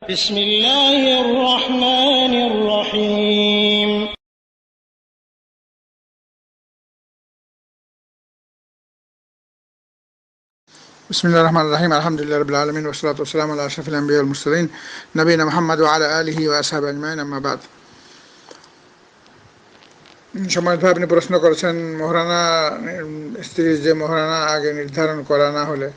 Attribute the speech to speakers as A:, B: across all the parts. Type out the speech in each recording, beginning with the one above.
A: بسم الله الرحمن الرحيم
B: بسم الله الرحمن الرحيم الحمد لله رب العالمين والصلاة والسلام على أشرف الأنبياء والمرسلين نبينا محمد وعلى آله وأصحابه أجمعين أما بعد সম্মানিত ভাই, আপনি প্রশ্ন করেছেন মহারানা স্ত্রীর যে মহারানা আগে নির্ধারণ করা না হলে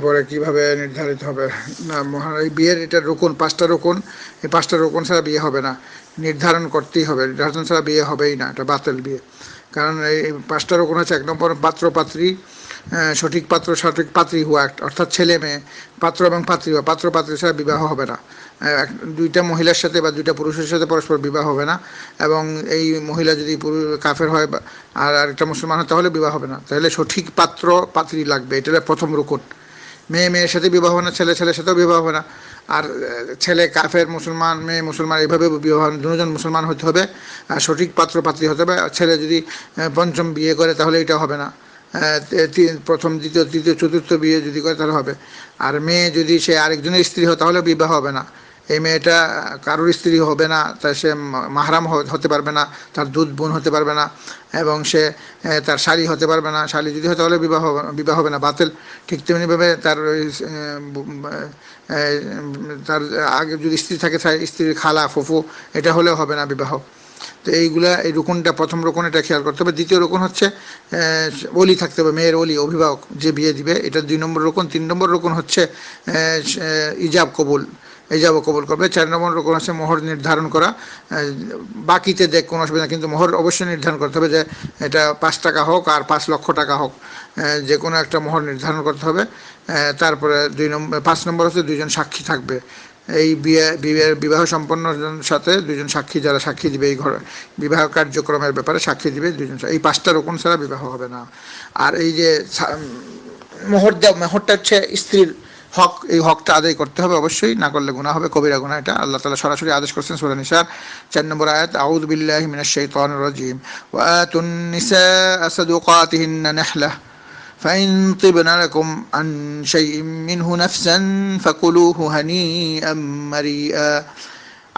B: পরে কিভাবে নির্ধারিত হবে। না, মহারানা এই বিয়ের এটা রুকুন, 5টা রুকুন, এই 5টা রুকুন ছাড়া বিয়ে হবে না, নির্ধারণ করতেই হবে, নির্ধারণ ছাড়া বিয়ে হবেই না, এটা বাতিল বিয়ে। কারণ এই 5টা রুকুন হচ্ছে 1 নম্বর পাত্র পাত্রী, সঠিক পাত্র সঠিক পাত্রী হওয়া, অর্থাৎ ছেলে মেয়ে, পাত্র এবং পাত্রী হওয়া, পাত্র পাত্রী ছাড়া বিবাহ হবে না। দুইটা মহিলার সাথে বা দুইটা পুরুষের সাথে পরস্পর বিবাহ হবে না, এবং এই মহিলা যদি কাফের হয় আর আরেকটা মুসলমান হয় তাহলে বিবাহ হবে না। তাহলে সঠিক পাত্র পাত্রী লাগবে, এটা প্রথম রুকুন। মেয়ে মেয়ের সাথে বিবাহ হবে না, ছেলে ছেলের সাথেও বিবাহ হবে না। আর ছেলে কাফের, মুসলমান মেয়ে মুসলমান, এইভাবে বিবাহ, দুজন মুসলমান হতে হবে, আর সঠিক পাত্র পাত্রী হতে হবে। ছেলে যদি পঞ্চম বিয়ে করে তাহলে এটা হবে না, প্রথম দ্বিতীয় তৃতীয় চতুর্থ বিয়ে যদি করে তাহলে হবে। আর মেয়ে যদি সে আরেকজনের স্ত্রী হয় তাহলে বিবাহ হবে না। এই মেয়েটা কারোর স্ত্রী হবে না, তাই সে মাহরাম হতে পারবে না, তার দুধ বোন হতে পারবে না, এবং সে তার শালী হতে পারবে না। শালী যদি হয় তাহলে বিবাহ হবে না, বাতিল। ঠিক তেমনিভাবে তার আগে যদি স্ত্রী থাকে, স্ত্রীর খালা ফুফু, এটা হলেও হবে না বিবাহ। তো এইগুলা, এই রুকুনটা প্রথম রুকুন, এটা খেয়াল করতে হবে। দ্বিতীয় রুকুন হচ্ছে ওলি থাকতে হবে, মেয়ের ওলি, অভিভাবক যে বিয়ে দিবে, এটা 2 নম্বর রুকুন। 3 নম্বর রুকুন হচ্ছে ইজাব কবুল, ইজাব কবুল করবে। 4 নম্বর রুকুন হচ্ছে মোহর নির্ধারণ করা। বাকিতে দেখ কোনো অসুবিধা, কিন্তু মোহর অবশ্যই নির্ধারণ করতে হবে, যে এটা 5 টাকা হোক আর 5 লক্ষ টাকা হোক, যে কোনো একটা মোহর নির্ধারণ করতে হবে। তারপরে 5 নম্বর হচ্ছে 2জন সাক্ষী থাকবে। এই বিবাহ সম্পন্ন সাথে 2জন সাক্ষী, যারা সাক্ষী দিবে এই ঘরে বিবাহ কার্যক্রমের ব্যাপারে সাক্ষী দিবে 2জন। এই 5টা রকম ছাড়া বিবাহ হবে না। আর এই যে মোহরটা হচ্ছে স্ত্রীর হক, এই হকটা আদায় করতে হবে অবশ্যই, না করলে গুনাহ হবে, কবিরা গুনাহ। এটা আল্লাহ তাআলা সরাসরি আদেশ করেছেন সূরা নিসার 4 নম্বর আয়াত, আউযু বিল্লাহি মিনাশ শাইতানির রাজীম, ওয়া আতুন নিসা সাদুকাতিহিন্না নাহলা فإن طبن لكم عن شيء منه نفسا فكلوه هنيئا مريئا।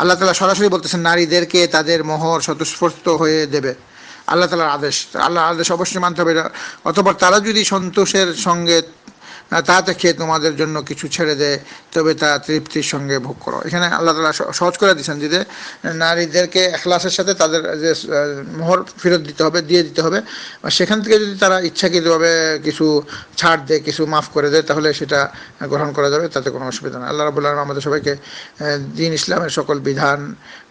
B: আল্লাহ তাআলা সরাসরি বলতেছেন নারীদেরকে তাদের মোহর স্বতঃস্ফূর্ত হয়ে দেবে, আল্লাহ তাআলার আদেশ। আল্লাহর আদেশ অবশ্যই মানতে হবে। অতঃপর তারা যদি সন্তোষের সঙ্গে তাতে খেয়ে তোমাদের জন্য কিছু ছেড়ে দেয়, তবে তা তৃপ্তির সঙ্গে ভোগ করো। এখানে আল্লাহ তাআলা সহজ করে দিচ্ছেন যে নারীদেরকে ইখলাসের সাথে তাদের যে মোহর ফেরত দিতে হবে, দিয়ে দিতে হবে। সেখান থেকে যদি তারা ইচ্ছাকৃতভাবে কিছু ছাড় দেয়, কিছু মাফ করে দেয়, তাহলে সেটা গ্রহণ করা যাবে, তাতে কোনো অসুবিধা নেই। আল্লাহ রাব্বুল আলামিন আমাদের সবাইকে দ্বীন ইসলামের সকল বিধান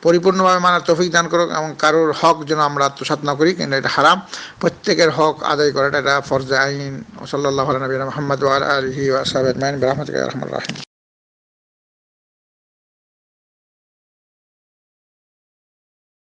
B: পরিপূর্ণভাবে মানার তৌফিক দান করুক, এবং কারোর হক যেন আমরা আত্মসাৎ না করি, কিন্তু এটা হারাম। প্রত্যেকের হক আদায় করাটা এটা ফরজে আইন। সাল্লাল্লাহু আলা নবিয়িনা মুহাম্মদ ওয়া আলা আলিহি ওয়া আসহাবিহি আজমাইন বিরহমাতিকা ইয়া আরহামার রাহিমিন।